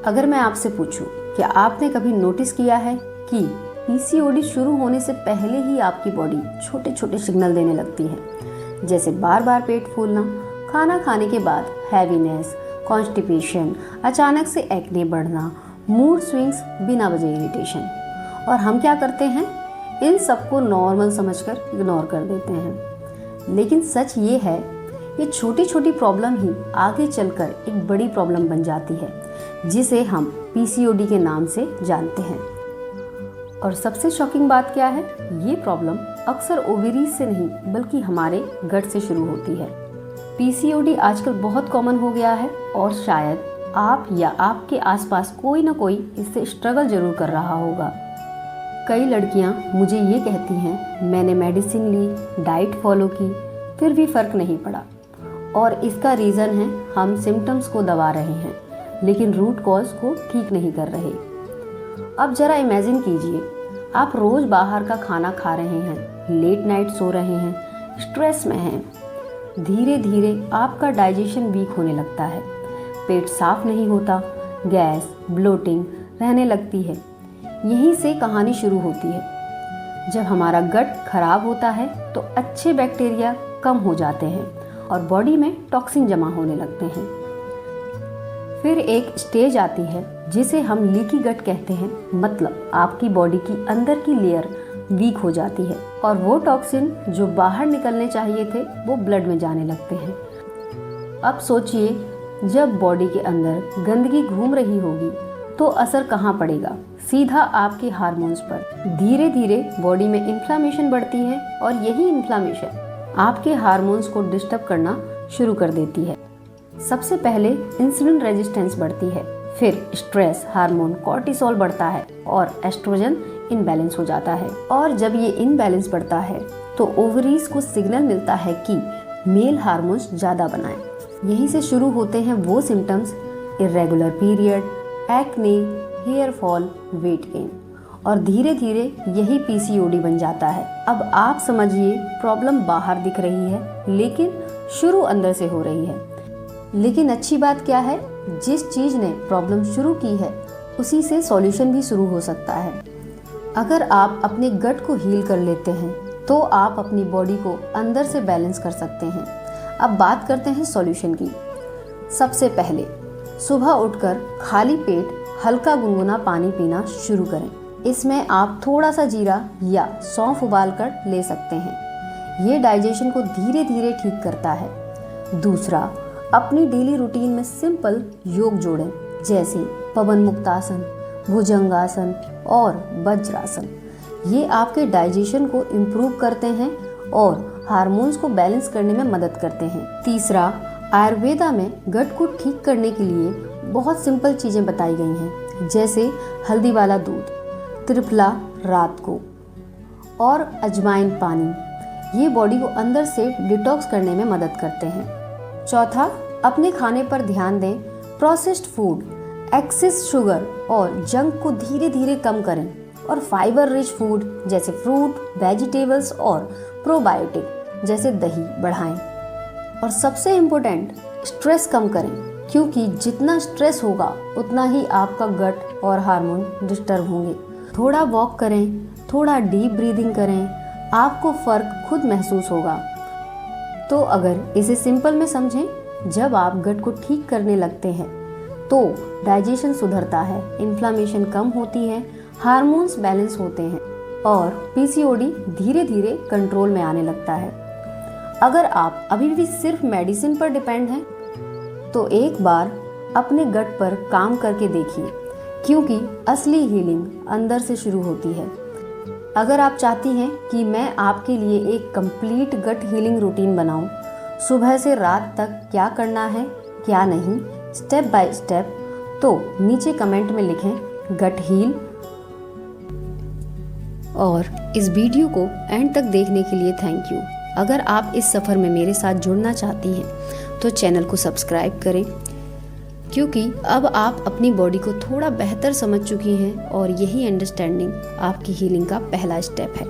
अगर मैं आपसे पूछूं, क्या आपने कभी नोटिस किया है कि पीसीओडी शुरू होने से पहले ही आपकी बॉडी छोटे छोटे सिग्नल देने लगती है, जैसे बार बार पेट फूलना, खाना खाने के बाद हैवीनेस, कॉन्स्टिपेशन, अचानक से एक्ने बढ़ना, मूड स्विंग्स, बिना वजह इरिटेशन। और हम क्या करते हैं, इन सबको नॉर्मल समझकर इग्नोर कर देते हैं। लेकिन सच ये है, ये छोटी छोटी प्रॉब्लम ही आगे चलकर एक बड़ी प्रॉब्लम बन जाती है, जिसे हम पीसीओडी के नाम से जानते हैं। और सबसे शॉकिंग बात क्या है, ये प्रॉब्लम अक्सर ओवेरीज से नहीं बल्कि हमारे गट से शुरू होती है। पीसीओडी आजकल बहुत कॉमन हो गया है और शायद आप या आपके आसपास कोई ना कोई इससे स्ट्रगल जरूर कर रहा होगा। कई लड़कियां मुझे ये कहती हैं, मैंने मेडिसिन ली, डाइट फॉलो की, फिर भी फर्क नहीं पड़ा। और इसका रीज़न है, हम सिम्टम्स को दबा रहे हैं लेकिन रूट कॉज को ठीक नहीं कर रहे। अब जरा इमेजिन कीजिए, आप रोज बाहर का खाना खा रहे हैं, लेट नाइट सो रहे हैं, स्ट्रेस में हैं। धीरे धीरे आपका डाइजेशन वीक होने लगता है, पेट साफ नहीं होता, गैस, ब्लोटिंग रहने लगती है। यहीं से कहानी शुरू होती है। जब हमारा गट खराब होता है तो अच्छे बैक्टीरिया कम हो जाते हैं और बॉडी में टॉक्सिन जमा होने लगते हैं। फिर एक स्टेज आती है जिसे हम लीकी गट कहते हैं, मतलब आपकी बॉडी की अंदर की लेयर वीक हो जाती है और वो टॉक्सिन जो बाहर निकलने चाहिए थे वो ब्लड में जाने लगते हैं। अब सोचिए, जब बॉडी के अंदर गंदगी घूम रही होगी तो असर कहाँ पड़ेगा? सीधा आपके हार्मोन्स पर। धीरे धीरे बॉडी में इन्फ्लामेशन बढ़ती है और यही इन्फ्लामेशन आपके हार्मोन्स को डिस्टर्ब करना शुरू कर देती है। सबसे पहले इंसुलिन रेजिस्टेंस बढ़ती है, फिर स्ट्रेस हार्मोन कॉर्टिसोल बढ़ता है और एस्ट्रोजन इनबैलेंस हो जाता है। और जब ये इनबैलेंस बढ़ता है तो ओवरीज को सिग्नल मिलता है कि मेल हार्मोन्स ज़्यादा बनाएं। यहीं से शुरू होते हैं वो symptoms, irregular period, acne, hair fall, weight gain. और धीरे धीरे यही पीसीओडी बन जाता है। अब आप समझिए, प्रॉब्लम बाहर दिख रही है लेकिन शुरू अंदर से हो रही है। लेकिन अच्छी बात क्या है, जिस चीज़ ने प्रॉब्लम शुरू की है उसी से सॉल्यूशन भी शुरू हो सकता है। अगर आप अपने गट को हील कर लेते हैं तो आप अपनी बॉडी को अंदर से बैलेंस कर सकते हैं। अब बात करते हैं सॉल्यूशन की। सबसे पहले सुबह उठकर खाली पेट हल्का गुनगुना पानी पीना शुरू करें। इसमें आप थोड़ा सा जीरा या सौंफ उबाल कर ले सकते हैं। ये डाइजेशन को धीरे धीरे ठीक करता है। दूसरा, अपनी डेली रूटीन में सिंपल योग जोड़ें, जैसे पवन मुक्तासन, भुजंगासन और वज्रासन। ये आपके डाइजेशन को इम्प्रूव करते हैं और हार्मोन्स को बैलेंस करने में मदद करते हैं। तीसरा, आयुर्वेदा में गट को ठीक करने के लिए बहुत सिंपल चीज़ें बताई गई हैं, जैसे हल्दी वाला दूध, त्रिफला रात को और अजवाइन पानी। ये बॉडी को अंदर से डिटॉक्स करने में मदद करते हैं। चौथा, अपने खाने पर ध्यान दें। प्रोसेस्ड फूड, एक्सेस शुगर और जंक को धीरे धीरे कम करें और फाइबर रिच फूड जैसे फ्रूट, वेजिटेबल्स और प्रोबायोटिक जैसे दही बढ़ाएं। और सबसे इम्पोर्टेंट, स्ट्रेस कम करें, क्योंकि जितना स्ट्रेस होगा उतना ही आपका गट और हार्मोन डिस्टर्ब होंगे। थोड़ा वॉक करें, थोड़ा डीप ब्रीदिंग करें, आपको फ़र्क खुद महसूस होगा। तो अगर इसे सिंपल में समझें, जब आप गट को ठीक करने लगते हैं तो डाइजेशन सुधरता है, इन्फ्लामेशन कम होती है, हार्मोन्स बैलेंस होते हैं और पीसीओडी धीरे धीरे कंट्रोल में आने लगता है। अगर आप अभी भी सिर्फ मेडिसिन पर डिपेंड हैं तो एक बार अपने गट पर काम करके देखिए, क्योंकि असली हीलिंग अंदर से शुरू होती है। अगर आप चाहती हैं कि मैं आपके लिए एक कंप्लीट गट हीलिंग रूटीन बनाऊं, सुबह से रात तक क्या करना है क्या नहीं, स्टेप बाय स्टेप, तो नीचे कमेंट में लिखें गट हील। और इस वीडियो को एंड तक देखने के लिए थैंक यू। अगर आप इस सफ़र में मेरे साथ जुड़ना चाहती हैं तो चैनल को सब्सक्राइब करें, क्योंकि अब आप अपनी बॉडी को थोड़ा बेहतर समझ चुकी हैं और यही अंडरस्टैंडिंग आपकी हीलिंग का पहला स्टेप है।